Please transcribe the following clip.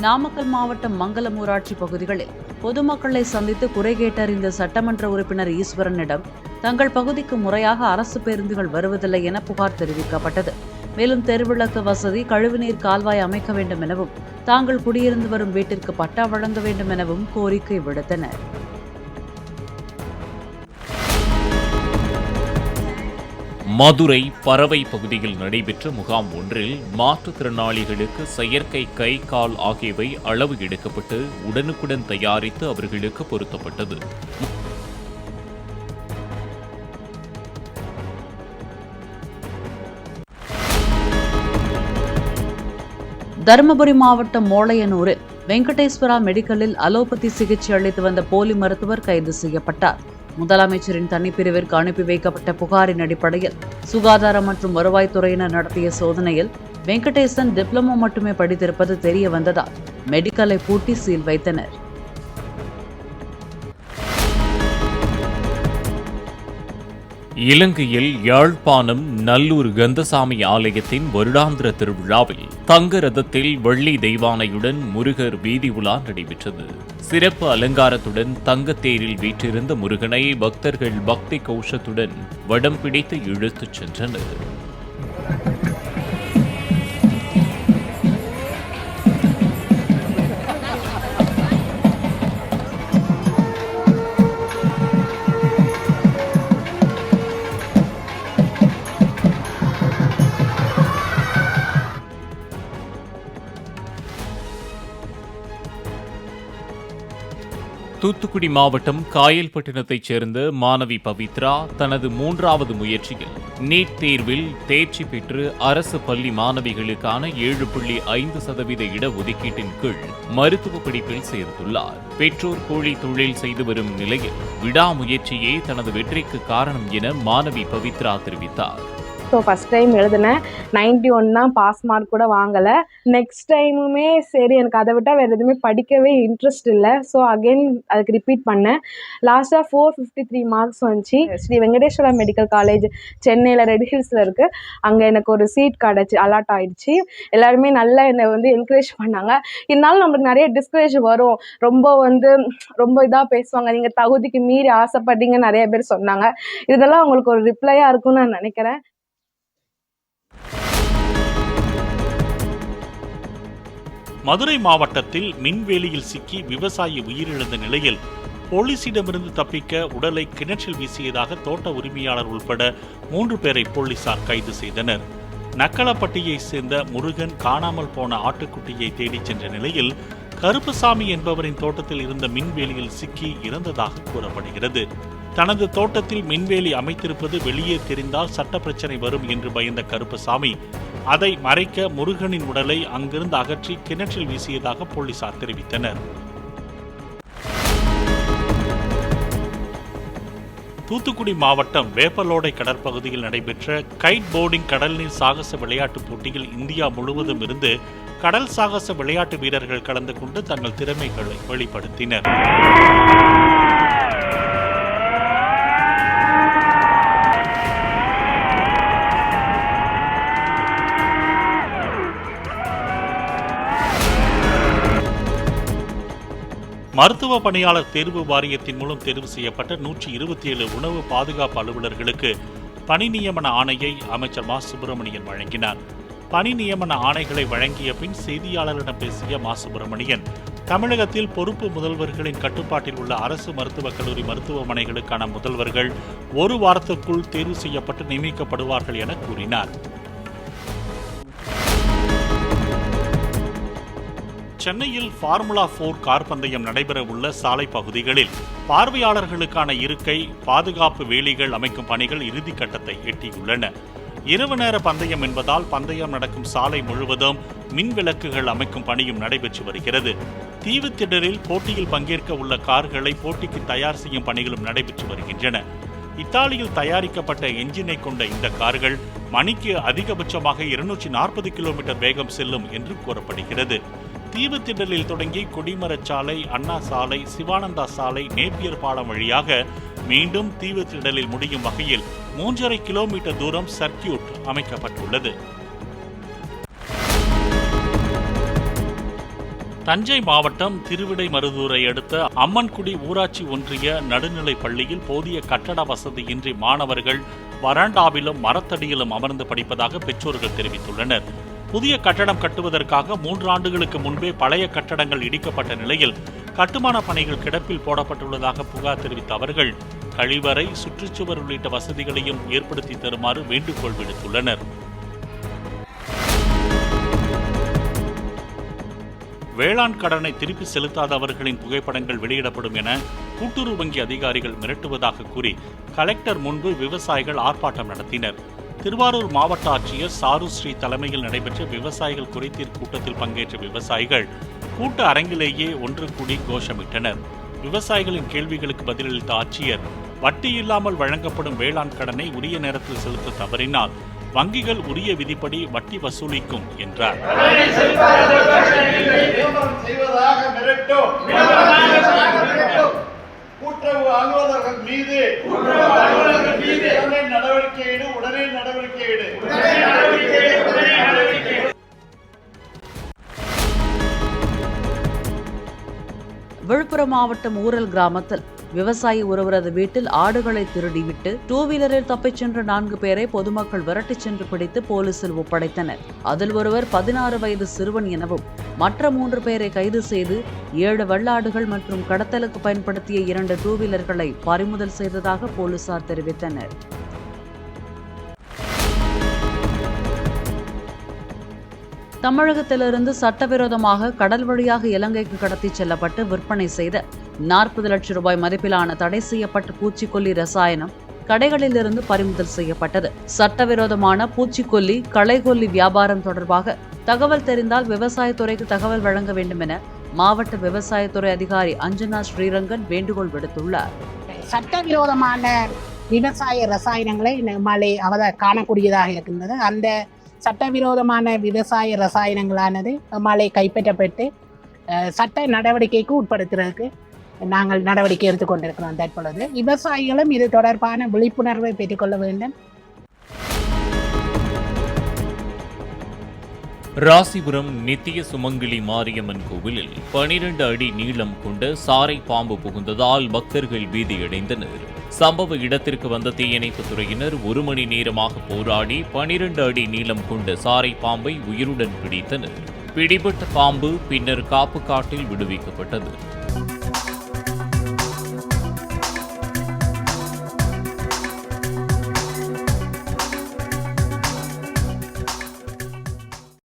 நாமக்கல் மாவட்டம் மங்கலம் ஊராட்சி பகுதிகளில் பொதுமக்களை சந்தித்து குறை கேட்டறிந்த சட்டமன்ற உறுப்பினர் ஈஸ்வரனிடம் தங்கள் பகுதிக்கு முறையாக அரசு பேருந்துகள் வருவதில்லை என புகார் தெரிவிக்கப்பட்டது. மேலும் தெருவிளக்கு வசதி, கழிவுநீர் கால்வாய் அமைக்க வேண்டும் எனவும், தாங்கள் குடியிருந்து வரும் வீட்டிற்கு பட்டா வழங்க வேண்டும் எனவும் கோரிக்கை விடுத்தனர். மதுரை பறவை பகுதியில் நடைபெற்ற முகாம் ஒன்றில் மாற்றுத்திறனாளிகளுக்கு செயற்கை கை, கால் ஆகியவை அளவு எடுக்கப்பட்டு உடனுக்குடன் தயாரித்து அவர்களுக்கு பொருத்தப்பட்டது. தருமபுரி மாவட்டம் மோளையனூரில் வெங்கடேஸ்வரா மெடிக்கலில் அலோபதி சிகிச்சை அளித்து வந்த போலி மருத்துவர் கைது செய்யப்பட்டார். முதலமைச்சரின் தனிப்பிரிவிற்கு அனுப்பி வைக்கப்பட்ட புகாரின் அடிப்படையில் சுகாதாரம் மற்றும் வருவாய்த்துறையினர் நடத்திய சோதனையில் வெங்கடேசன் டிப்ளமோ மட்டுமே படித்திருப்பது தெரிய வந்ததால் மெடிக்கலை பூட்டி சீல் வைத்தனர். இலங்கையில் யாழ்ப்பாணம் நல்லூர் கந்தசாமி ஆலயத்தின் வருடாந்திர திருவிழாவில் தங்க ரதத்தில் வெள்ளி தெய்வானையுடன் முருகர் வீதி உலா நடைபெற்றது. சிறப்பு அலங்காரத்துடன் தங்கத்தேரில் வீற்றிருந்த முருகனை பக்தர்கள் பக்தி கோஷத்துடன் வடம் பிடித்து இழுத்துச் சென்றனர். தூத்துக்குடி மாவட்டம் காயல்பட்டினத்தைச் சேர்ந்த மாணவி பவித்ரா தனது 3வது முயற்சியில் நீட் தேர்வில் தேர்ச்சி பெற்று அரசு பள்ளி மாணவிகளுக்கான 7.5% இடஒதுக்கீட்டின் கீழ் மருத்துவ படிப்பில் சேர்ந்துள்ளார். பெற்றோர் கூலி தொழில் செய்து வரும் நிலையில் விடாமுயற்சியே தனது வெற்றிக்கு காரணம் என மாணவி பவித்ரா தெரிவித்தார். ஸோ ஃபஸ்ட் டைம் எழுதினேன், 91 தான், பாஸ் மார்க் கூட வாங்கலை. நெக்ஸ்ட் டைமுமே சரி எனக்கு அதை விட்டால் வேறு எதுவுமே படிக்கவே இன்ட்ரெஸ்ட் இல்லை. ஸோ அகெயின் அதுக்கு ரிப்பீட் பண்ணேன். லாஸ்ட்டாக 453 மார்க்ஸ் வந்துச்சு. ஸ்ரீ வெங்கடேஸ்வரா மெடிக்கல் காலேஜ் சென்னையில் ரெட் ஹில்ஸில் இருக்குது. அங்கே எனக்கு ஒரு சீட் கிடச்சி அலாட் ஆகிடுச்சு. எல்லாருமே நல்லா என்னை என்கரேஜ் பண்ணாங்க. இருந்தாலும் நம்மளுக்கு நிறைய டிஸ்கரேஜ் வரும், ரொம்ப இதாக பேசுவாங்க, நீங்கள் தகுதிக்கு மீறி ஆசைப்பட்டீங்க நிறைய பேர் சொன்னாங்க. இதெல்லாம் அவங்களுக்கு ஒரு ரிப்ளையாக இருக்கும்னு நான் நினைக்கிறேன். மதுரை மாவட்டத்தில் மின்வேலியில் சிக்கி விவசாயி உயிரிழந்த நிலையில் போலீசிடமிருந்து தப்பிக்க உடலை கிணற்றில் வீசியதாக தோட்ட உரிமையாளர் உள்பட 3 பேரை போலீசார் கைது செய்தனர். நக்கலப்பட்டியை சேர்ந்த முருகன் காணாமல் போன ஆட்டுக்குட்டியை தேடிச் சென்ற நிலையில் கருப்புசாமி என்பவரின் தோட்டத்தில் இருந்த மின்வேலியில் சிக்கி இறந்ததாக கூறப்படுகிறது. தனது தோட்டத்தில் மின்வேலி அமைத்திருப்பது வெளியே தெரிந்தால் சட்ட பிரச்சனை வரும் என்று பயந்த கருப்புசாமி அதை மறைக்க முருகனின் உடலை அங்கிருந்து அகற்றி கிணற்றில் வீசியதாக போலீசார் தெரிவித்தனர். தூத்துக்குடி மாவட்டம் வேப்பலோடை கடற்பகுதியில் நடைபெற்ற கைட் போர்டிங் கடல்நீர் சாகச விளையாட்டுப் போட்டியில் இந்தியா முழுவதும் இருந்து கடல் சாகச விளையாட்டு வீரர்கள் கலந்து கொண்டு தங்கள் திறமைகளை வெளிப்படுத்தினர். மருத்துவ பணியாளர் தேர்வு வாரியத்தின் மூலம் தேர்வு செய்யப்பட்ட 127 உணவு பாதுகாப்பு அலுவலர்களுக்கு பணி நியமன ஆணையை அமைச்சர் மா. சுப்பிரமணியன் வழங்கினார். பணி நியமன ஆணைகளை வழங்கிய பின் செய்தியாளர்களிடம் பேசிய மா. சுப்பிரமணியன், தமிழகத்தில் பொறுப்பு முதல்வர்களின் கட்டுப்பாட்டில் உள்ள அரசு மருத்துவக் கல்லூரி மருத்துவமனைகளுக்கான முதல்வர்கள் 1 வாரத்திற்குள் தேர்வு செய்யப்பட்டு நியமிக்கப்படுவார்கள் என கூறினார். சென்னையில் ஃபார்முலா 4 கார் பந்தயம் நடைபெற உள்ள சாலை பகுதிகளில் பார்வையாளர்களுக்கான இருக்கை, பாதுகாப்பு வேலிகள் அமைக்கும் பணிகள் இறுதிக்கட்டத்தை எட்டியுள்ளன. இரவு நேர பந்தயம் என்பதால் பந்தயம் நடக்கும் சாலை முழுவதும் மின் விளக்குகள் அமைக்கும் பணியும் நடைபெற்று வருகிறது. தீவுத்திடலில் போட்டியில் பங்கேற்க உள்ள கார்களை போட்டிக்கு தயார் செய்யும் பணிகளும் நடைபெற்று வருகின்றன. இத்தாலியில் தயாரிக்கப்பட்ட என்ஜினை கொண்ட இந்த கார்கள் மணிக்கு அதிகபட்சமாக 240 கிலோமீட்டர் வேகம் செல்லும் என்று கூறப்படுகிறது. தீவுத்திடலில் தொடங்கி கொடிமரச்சாலை, அண்ணா சாலை, சிவானந்தா சாலை, நேப்பியர் பாலம் வழியாக மீண்டும் தீவுத்திடலில் முடியும் வகையில் 3.5 கிலோமீட்டர் தூரம் சர்க்கியூட் அமைக்கப்பட்டுள்ளது. தஞ்சை மாவட்டம் திருவிடைமருதூரை அடுத்த அம்மன்குடி ஊராட்சி ஒன்றிய நடுநிலைப் பள்ளியில் போதிய கட்டட வசதியின்றி மாணவர்கள் வராண்டாவிலும் மரத்தடியிலும் அமர்ந்து படிப்பதாக பெற்றோர்கள் தெரிவித்துள்ளனர். புதிய கட்டடம் கட்டுவதற்காக 3 ஆண்டுகளுக்கு முன்பே பழைய கட்டடங்கள் இடிக்கப்பட்ட நிலையில் கட்டுமான பணிகள் கிடப்பில் போடப்பட்டுள்ளதாக புகார் தெரிவித்த அவர்கள் கழிவறை, சுற்றுச்சுவர் உள்ளிட்ட வசதிகளையும் ஏற்படுத்தி தருமாறு வேண்டுகோள் விடுத்துள்ளனர். வேளாண் கடனை திருப்பி செலுத்தாதவர்களின் புகைப்படங்கள் வெளியிடப்படும் என கூட்டுறவு வங்கி அதிகாரிகள் மிரட்டுவதாக கூறி கலெக்டர் முன்பு விவசாயிகள் ஆர்ப்பாட்டம் நடத்தினர். திருவாரூர் மாவட்ட ஆட்சியர் சாருஸ்ரீ தலைமையில் நடைபெற்ற விவசாயிகள் குறைதீர் கூட்டத்தில் பங்கேற்ற விவசாயிகள் கூட்ட அரங்கிலேயே ஒன்று கூடி கோஷமிட்டனர். விவசாயிகளின் கேள்விகளுக்கு பதிலளித்த ஆட்சியர், வட்டி இல்லாமல் வழங்கப்படும் வேளாண் கடனை உரிய நேரத்தில் செலுத்த தவறினால் வங்கிகள் உரிய விதிப்படி வட்டி வசூலிக்கும் என்றார். கூட்டுறவு அலுவலர்கள் மீது உடனே நடவடிக்கை எடு. விழுப்புரம் மாவட்டம் ஊரல் கிராமத்தில் விவசாயி ஒருவரது வீட்டில் ஆடுகளை திருடிவிட்டு 2 வீலரில் தப்பிச் சென்ற 4 பேரை பொதுமக்கள் விரட்டிச் சென்று பிடித்து போலீசில் ஒப்படைத்தனர். அதில் ஒருவர் 16 வயது சிறுவன் எனவும் மற்ற 3 பேரை கைது செய்து 7 வெள்ளாடுகள் மற்றும் கடத்தலுக்கு பயன்படுத்திய 2 2 வீலர்களை பறிமுதல் செய்ததாக போலீசார் தெரிவித்தனர். தமிழகத்திலிருந்து சட்டவிரோதமாக கடல் வழியாக இலங்கைக்கு கடத்திச் செல்லப்பட்டு விற்பனை செய்த 40 லட்சம் ரூபாய் மதிப்பிலான தடை செய்யப்பட்ட பூச்சிக்கொல்லி ரசாயனம் கடைகளிலிருந்து பறிமுதல் செய்யப்பட்டது. சட்டவிரோதமான பூச்சிக்கொல்லி, களைக்கொல்லி வியாபாரம் தொடர்பாக தகவல் தெரிந்தால் விவசாயத்துறைக்கு தகவல் வழங்க வேண்டும் என மாவட்ட விவசாயத்துறை அதிகாரி அஞ்சனா ஸ்ரீரங்கன் வேண்டுகோள் விடுத்துள்ளார். சட்டவிரோதமான விவசாய ரசாயனங்களை நம்மாலே காணக்கூடியதாக இருக்கின்றது. அந்த சட்டவிரோதமான விவசாய ரசாயனங்களானது நம்மாலே கைப்பற்றப்பட்டு சட்ட நடவடிக்கைக்கு உட்படுத்துறதுக்கு நாங்கள் நடவடிக்கை எடுத்துக்கொண்டிருக்கிறோம். தற்பொழுது விவசாயிகளும் இது தொடர்பான விழிப்புணர்வை பெற்றுக்கொள்ள வேண்டும். ராசிபுரம் நித்திய சுமங்கலி மாரியம்மன் கோவிலில் 12 அடி நீளம் கொண்ட சாரை பாம்பு புகுந்ததால் பக்தர்கள் பீதியடைந்தனர். சம்பவ இடத்திற்கு வந்த தீயணைப்புத் துறையினர் 1 மணி நேரமாக போராடி 12 அடி நீளம் கொண்ட சாரை பாம்பை உயிருடன் பிடித்தனர். பிடிபட்ட பாம்பு பின்னர் காப்பு காட்டில் விடுவிக்கப்பட்டது.